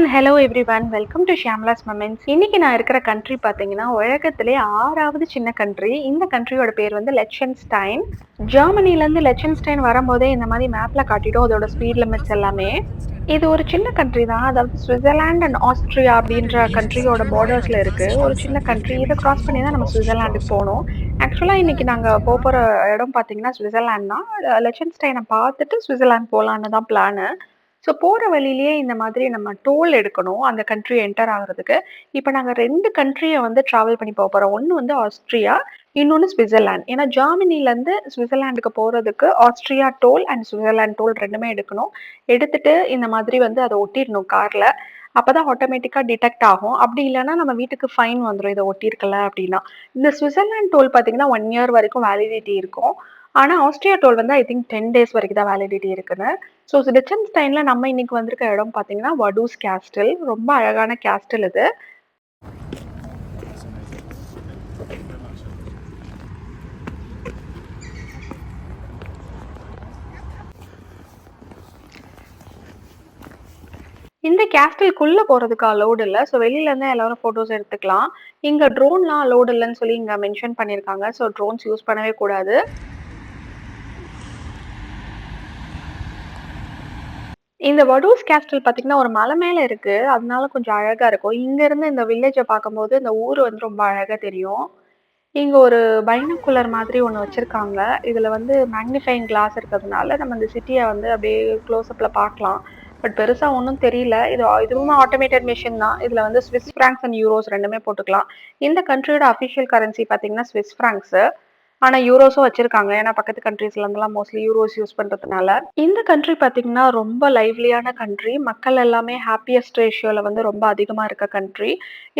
And hello everyone, welcome to Shyamla's moments. இன்னைக்கு நான் இருக்கிற கண்ட்ரி பார்த்தீங்கன்னா உலகத்திலே 6வது சின்ன கண்ட்ரி. இந்த கண்ட்ரியோட பேர் வந்து லெச்சன்ஸ்டைன். ஜெர்மனிலேருந்து லெச்சன்ஸ்டைன் வரும்போதே இந்த மாதிரி மேப்ல காட்டிடும் அதோட ஸ்பீட் லிமிட்ஸ் எல்லாமே. இது ஒரு சின்ன கண்ட்ரி தான், அதாவது சுவிட்சர்லாந்து அண்ட் ஆஸ்திரியா அப்படின்ற கண்ட்ரியோட பார்டர்ஸ்ல இருக்கு. ஒரு சின்ன கண்ட்ரி, இதை கிராஸ் பண்ணி தான் நம்ம சுவிட்சர்லாண்டுக்கு போகணும். ஆக்சுவலா இன்னைக்கு நாங்க போற இடம் பார்த்தீங்கன்னா சுவிட்சர்லாந்து தான். லெச்சன்ஸ்டைனை பார்த்துட்டு சுவிட்சர்லாந்து போகலான்னு தான் பிளானு. ஸோ போற வழியிலேயே இந்த மாதிரி நம்ம டோல் எடுக்கணும் அந்த கண்ட்ரி என்டர் ஆகுறதுக்கு. இப்போ நாங்க 2 கண்ட்ரிய வந்து டிராவல் பண்ணி போறோம். ஒண்ணு வந்து ஆஸ்திரியா, இன்னொன்னு ஸ்விட்சர்லாந்து. ஏன்னா ஜெர்மனிலேருந்து ஸ்விட்சர்லாந்துக்கு போறதுக்கு Austria toll and Switzerland toll 2மே எடுக்கணும். எடுத்துட்டு இந்த மாதிரி வந்து அதை ஒட்டிடணும் கார்ல. அப்பதான் ஆட்டோமேட்டிக்கா டிடெக்ட் ஆகும். அப்படி இல்லைன்னா நம்ம வீட்டுக்கு ஃபைன் வந்துடும் இதை ஒட்டியிருக்கல அப்படின்னா. இந்த ஸ்விட்சர்லாந்து டோல் பார்த்தீங்கன்னா 1 இயர் வரைக்கும் வேலிடிட்டி இருக்கும். ஆனா ஆஸ்திரியா டோல் வந்து ஐ திங்க் 10 டேஸ் வரைக்கும் தான் வேலிடிட்டி இருக்குன்னு. ஸோ லிechtensteinல நம்ம இன்னைக்கு வந்திருக்க இடம் பார்த்தீங்கன்னா வடூஸ் கேஸ்டில். ரொம்ப அழகான கேஸ்டில் இது. இந்த கேஸ்டில்குள்ள போறதுக்கு அலோடு இல்லை. ஸோ வெளியில இருந்து எல்லாரும் போட்டோஸ் எடுத்துக்கலாம். இங்க ட்ரோன்லாம் அலோடு இல்லைன்னு சொல்லி இங்க மென்ஷன் பண்ணியிருக்காங்க. ஸோ ட்ரோன்ஸ் யூஸ் பண்ணவே கூடாது. இந்த வடூஸ் கேஸ்டில் பார்த்தீங்கன்னா ஒரு மலை மேல இருக்கு. அதனால கொஞ்சம் அழகா இருக்கும். இங்க இருந்து இந்த வில்லேஜை பார்க்கும்போது இந்த ஊர் வந்து ரொம்ப அழகா தெரியும். இங்க ஒரு பைனாகுலர் மாதிரி ஒண்ணு வச்சிருக்காங்க. இதுல வந்து மேக்னிஃபையிங் கிளாஸ் இருக்கிறதுனால நம்ம இந்த சிட்டிய வந்து அப்படியே க்ளோஸ்அப்ல பார்க்கலாம். பட் பெருசா ஒண்ணும் தெரியல. இதுவுமே ஆட்டோமேட்டட் மெஷின் தான். இதுல வந்து ஸ்விஸ் ஃபிராங்க்ஸ் அண்ட் யூரோஸ் 2மே போட்டுக்கலாம். இந்த கண்ட்ரியோட அஃபிஷியல் கரன்சி பார்த்தீங்கன்னா ஸ்விஸ் ஃபிராங்க்ஸ். ஆனா யூரோஸும் வச்சிருக்காங்க. ஏன்னா பக்கத்து கண்ட்ரீஸ்ல இருந்தெல்லாம் மோஸ்ட்லி யூரோஸ் யூஸ் பண்றதுனால. இந்த கண்ட்ரி பார்த்தீங்கன்னா ரொம்ப லைவ்லியான கண்ட்ரி. மக்கள் எல்லாமே ஹாப்பியஸ்ட் ரேஷியோல வந்து ரொம்ப அதிகமா இருக்க கண்ட்ரி.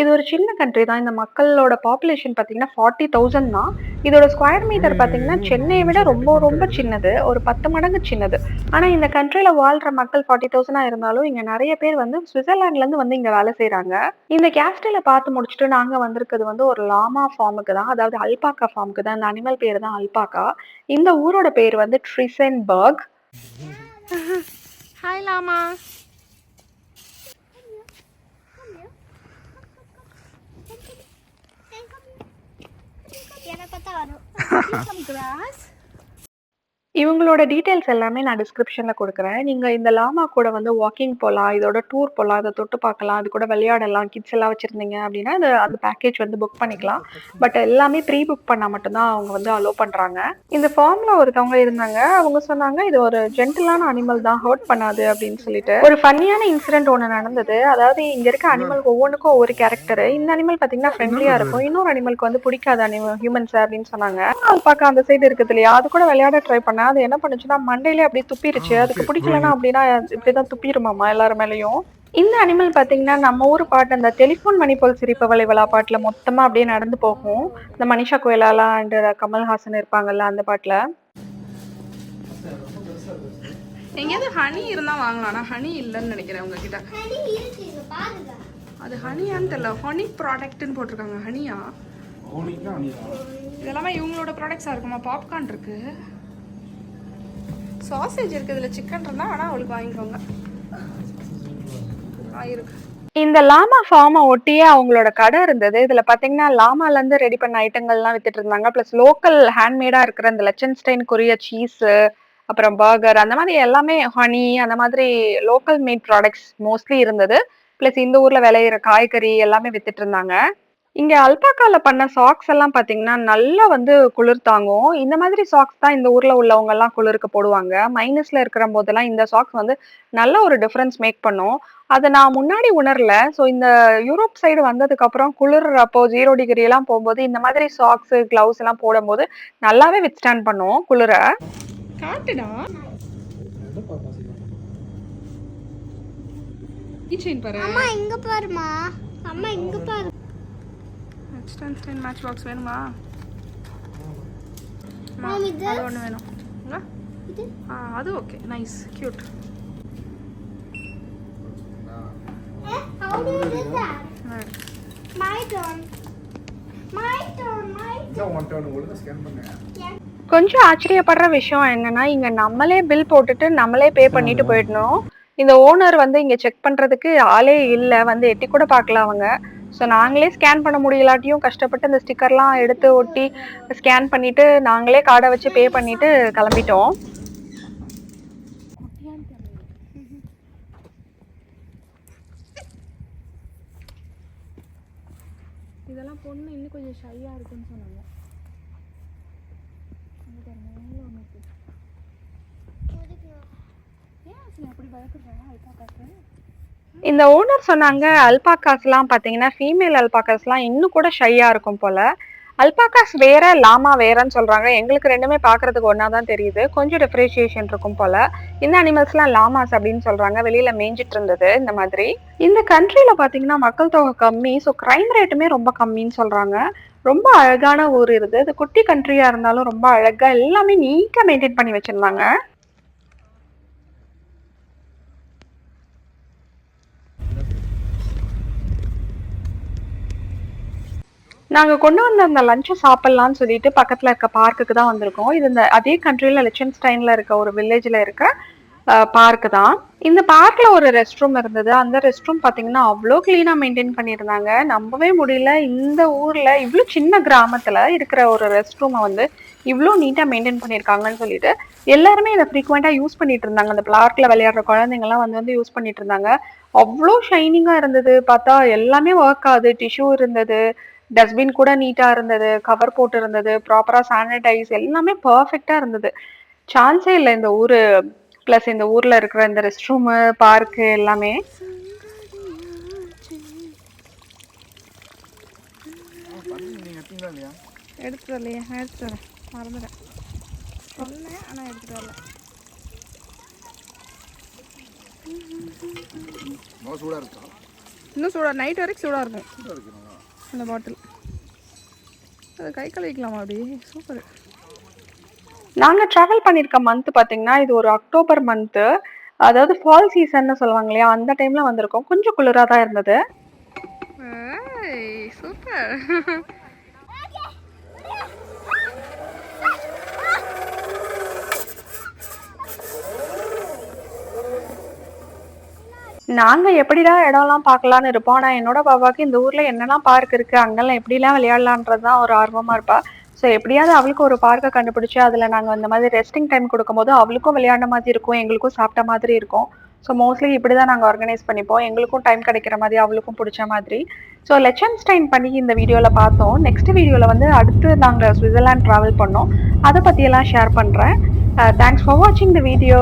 இது ஒரு சின்ன கண்ட்ரி தான். இந்த மக்களோட பாப்புலேஷன் பார்த்தீங்கன்னா 40,000 தான். இதோட ஸ்கொயர் மீட்டர் பார்த்தீங்கன்னா சென்னையை விட ரொம்ப ரொம்ப சின்னது. ஒரு 10 மடங்கு சின்னது. ஆனா இந்த கண்ட்ரில வாழ்ற மக்கள் 40,000 இருந்தாலும் இங்க நிறைய பேர் வந்து சுவிட்சர்லாந்துல இருந்து வந்து இங்க வேலை செய்றாங்க. இந்த கேஸ்டில பார்த்து முடிச்சுட்டு நாங்க வந்திருக்கிறது வந்து ஒரு லாமா ஃபார்முக்கு தான், அதாவது அல்பாக்கா ஃபார்முக்கு தான். இந்த அனிமல் பேர் தான் அல்பாக்கா. இந்த ஊரோட பேர் வந்து ட்ரிசன்பர்க். ஹாய் லாமா. இவங்களோட டீட்டெயில்ஸ் எல்லாமே நான் டிஸ்கிரிப்ஷன்ல கொடுக்குறேன். நீங்க இந்த லாமா கூட வந்து வாக்கிங் போகலாம், இதோட டூர் போகலாம், இதை தொட்டு பார்க்கலாம், அது கூட விளையாடலாம். கிட்ஸ் எல்லாம் வச்சிருந்தீங்க அப்படின்னா அந்த பேக்கேஜ் வந்து புக் பண்ணிக்கலாம். பட் எல்லாமே ப்ரீ புக் பண்ணா மட்டும்தான் அவங்க வந்து அலோ பண்றாங்க. இந்த ஃபார்ம்ல ஒருத்தவங்க இருந்தாங்க. அவங்க சொன்னாங்க இது ஒரு ஜென்டிலான அனிமல் தான், ஹர்ட் பண்ணாது அப்படின்னு சொல்லிட்டு. ஒரு ஃபன்னியான இன்சிடென்ட் ஒன்று நடந்தது. அதாவது இங்க இருக்க அனிமலுக்கு ஒவ்வொன்றுக்கும் ஒவ்வொரு கேரக்டர். இந்த அனிமல் பாத்தீங்கன்னா ஃப்ரெண்ட்லியா இருக்கும். இன்னொரு அனிமலுக்கு வந்து பிடிக்காத அனிமல் ஹியூமன்ஸ் அப்படின்னு சொன்னாங்க. அல்பாக்கா அந்த சைடு இருக்குது இல்லையா, அது கூட விளையாட ட்ரை பண்ண அது என்ன பண்ணுச்சுன்னா மண்டையிலே அப்படியே துப்பிருச்சு. அதுக்கு பிடிக்கலன்னா அப்படின்னா இப்படிதான் துப்பிருமாமா எல்லாரும் மேலேயும். இந்த அனிமல் பாத்தீங்கன்னா நம்ம ஊர் பாட்டு அந்த டெலிஃபோன் மணி போல் சிரிப்பவளை விழா பாட்டுல மொத்தமா அப்படியே நடந்து போகும். இந்த மனிஷா கோயலாலா அண்ட் கமல்ஹாசன் இருப்பாங்கல்ல அந்த பாட்டுல. எங்கேயாவது ஹனி இருந்தா வாங்கலாம். ஆனா ஹனி இல்லைன்னு நினைக்கிறேன் உங்ககிட்ட. அது ஹனியான்னு தெரியல. ஹனி ப்ராடக்ட்னு போட்டிருக்காங்க. ஹனியா இதெல்லாமே இவங்களோட ப்ராடக்ட்ஸா இருக்குமா? பாப்கார்ன் இருக்கு, சாசேஜ் இருக்கு, இதுல சிக்கன் இருந்தா வேணா அவளுக்கு வாங்கிக்கோங்க. இருக்கு. இந்த லாமா ஃபார்மை ஒட்டியே அவங்களோட கடை இருந்தது. இதுல பாத்தீங்கன்னா லாமால இருந்து ரெடி பண்ண ஐட்டங்கள்லாம் வித்துட்டு இருந்தாங்க. பிளஸ் லோக்கல் ஹேண்ட்மேடா இருக்கிற இந்த லெச்சன்ஸ்டைன் கொரிய சீஸ், அப்புறம் பர்கர், அந்த மாதிரி எல்லாமே ஹனி, அந்த மாதிரி லோக்கல் மேட் ப்ராடக்ட்ஸ் மோஸ்ட்லி இருந்தது. பிளஸ் இந்த ஊர்ல விளையிற காய்கறி எல்லாமே வித்துட்டு இருந்தாங்க. இங்க அல்பாக்கால பண்ண சாக்ஸ் எல்லாம் பாத்தீங்கன்னா நல்லா வந்து குளிர் தாங்கும். இந்த மாதிரி சாக்ஸ் தான் இந்த ஊர்ல உள்ளவங்க எல்லாம் குளிருக்கு போடுவாங்க. மைனஸ்ல இருக்கிற போதெல்லாம் இந்த சாக்ஸ் வந்து நல்ல ஒரு டிஃபரன்ஸ் மேக் பண்ணும். அதை நான் முன்னாடி உணரல. ஸோ இந்த யூரோப் சைடு வந்ததுக்கு அப்புறம் குளிர் அப்போ 0 டிகிரி எல்லாம் போகும்போது இந்த மாதிரி சாக்ஸ் கிளவுஸ் எல்லாம் போடும்போது நல்லாவே வித்ஸ்டாண்ட் பண்ணும் குளிர. காட்டுடா அம்மா இங்க பாருமா, அம்மா இங்க பாரு. மேட்ச் பாக்ஸ் வேணுமா? அது ஒன்று வேணும். அது ஓகே, நைஸ், கியூட். கொஞ்சம் ஆச்சரியப்படுற விஷயம் என்னன்னா, இங்க நம்மளே பில் போட்டுட்டு நம்மளே பே பண்ணிட்டு போயிடணும். இந்த ஓனர் வந்து இங்க செக் பண்றதுக்கு ஆளே இல்ல. வந்து எட்டி கூட பார்க்கல அவங்க. ஸோ நாங்களே ஸ்கேன் பண்ண முடியலாட்டியும் கஷ்டப்பட்டு அந்த ஸ்டிக்கர்லாம் எடுத்து ஒட்டி ஸ்கேன் பண்ணிட்டு நாங்களே கார்டை வச்சு பே பண்ணிட்டு கிளம்பிட்டோம். இதெல்லாம் பொண்ணு இன்னும் கொஞ்சம் ஷையா இருக்குன்னு சொன்னாங்க. இந்த ஓனர் சொன்னாங்க அல்பாக்காஸ்லாம் பார்த்தீங்கன்னா ஃபீமேல் அல்பாக்காஸ்லாம் இன்னும் கூட ஷையா இருக்கும் போல. அல்பாக்காஸ் வேற, லாமா வேறன்னு சொல்றாங்க. எங்களுக்கு ரெண்டுமே பார்க்கறதுக்கு ஒன்னா தான் தெரியுது. கொஞ்சம் டிஃபரன்ஷியேஷன் இருக்கும் போல. இந்த அனிமல்ஸ்லாம் லாமாஸ் அப்படின்னு சொல்றாங்க. வெளியில மேய்ஞ்சிட்டு இருந்தது இந்த மாதிரி. இந்த கண்ட்ரில பார்த்தீங்கன்னா மக்கள் தொகை கம்மி, ஸோ கிரைம் ரேட்டுமே ரொம்ப கம்மின்னு சொல்றாங்க. ரொம்ப அழகான ஊர் இது. இது குட்டி கண்ட்ரியா இருந்தாலும் ரொம்ப அழகா எல்லாமே நீட்டா மெயின்டைன் பண்ணி வச்சிருந்தாங்க. நாங்க கொண்டு வந்த அந்த லஞ்சை சாப்பிடலாம்னு சொல்லிட்டு பக்கத்துல இருக்க பார்க்குக்கு தான் வந்திருக்கோம். இது இந்த அதே கண்ட்ரில லிச்சன்ஸ்டைன்ல இருக்க ஒரு வில்லேஜ்ல இருக்க பார்க் தான். இந்த பார்க்ல ஒரு ரெஸ்ட் ரூம் இருந்தது. அந்த ரெஸ்ட் ரூம் பாத்தீங்கன்னா அவ்வளோ கிளீனா மெயின்டைன் பண்ணியிருந்தாங்க. நம்பவே முடியல, இந்த ஊர்ல இவ்வளோ சின்ன கிராமத்துல இருக்கிற ஒரு ரெஸ்ட் ரூமை வந்து இவ்வளோ நீட்டா மெயின்டைன் பண்ணியிருக்காங்கன்னு சொல்லிட்டு எல்லாருமே இதை ஃப்ரீக்வெண்டா யூஸ் பண்ணிட்டு இருந்தாங்க. அந்த பார்க்ல விளையாடுற குழந்தைங்க எல்லாம் வந்து யூஸ் பண்ணிட்டு இருந்தாங்க. அவ்வளோ ஷைனிங்கா இருந்தது. பார்த்தா எல்லாமே ஒர்க் ஆகுது. டிஷ்யூ இருந்தது, டஸ்ட்பின் கூட நீட்டா இருந்தது, கவர் போட்டு இருந்தது, ப்ராப்பரா சானிடைஸ், எல்லாமே பர்ஃபெக்டா இருந்தது. சான்ஸே இல்லை இந்த ஊரு. பிளஸ் இந்த ஊர்ல இருக்கிற இந்த ரெஸ்ட் ரூம், பார்க்கு எல்லாமே. எடுத்துட்டு வரலையா? எடுத்துட்டு வரேன், மறந்துட்டேன். சொன்னேன் ஆனா எடுத்துட்டு வரல. இன்னும் சூடா, நைட் வரைக்கும் சூடா இருக்கும் அந்த பாட்டில். அது கை கழுவிக்கலாமா அப்படி? சூப்பர். நாங்கள் ட்ராவல் பண்ணியிருக்க மந்த் பார்த்தீங்கன்னா இது ஒரு அக்டோபர் மந்த்து, அதாவது ஃபால் சீசன்னு சொல்லுவாங்க இல்லையா, அந்த டைமில் வந்திருக்கோம். கொஞ்சம் குளிராக தான் இருந்தது. சூப்பர். நாங்கள் எப்படிடா இடம்லாம் பார்க்கலான்னு இருப்போம். ஆனால் என்னோட பாப்பாவுக்கு இந்த ஊரில் என்னெல்லாம் பார்க் இருக்குது, அங்கெல்லாம் எப்படிலாம் விளையாடலான்றது தான் ஒரு ஆர்வமாக இருப்பா. ஸோ எப்படியாவது அவளுக்கு ஒரு பார்க்கை கண்டுபிடிச்சி அதில் நாங்கள் இந்த மாதிரி ரெஸ்டிங் டைம் கொடுக்கும்போது அவளுக்கும் விளையாடின மாதிரி இருக்கும், எங்களுக்கும் சாப்பிட்ட மாதிரி இருக்கும். ஸோ மோஸ்ட்லி இப்படி தான் நாங்கள் ஆர்கனைஸ் பண்ணிப்போம். எங்களுக்கும் டைம் கிடைக்கிற மாதிரி, அவளுக்கும் பிடிச்ச மாதிரி. ஸோ லிச்சன்ஸ்டைன் பண்ணி இந்த வீடியோவில் பார்த்தோம். நெக்ஸ்ட் வீடியோவில் வந்து அடுத்து நாங்கள் சுவிட்சர்லாந்து ட்ராவல் பண்ணோம். அதை பற்றியெல்லாம் ஷேர் பண்ணுறேன். தேங்க்ஸ் ஃபார் வாட்சிங் த வீடியோ.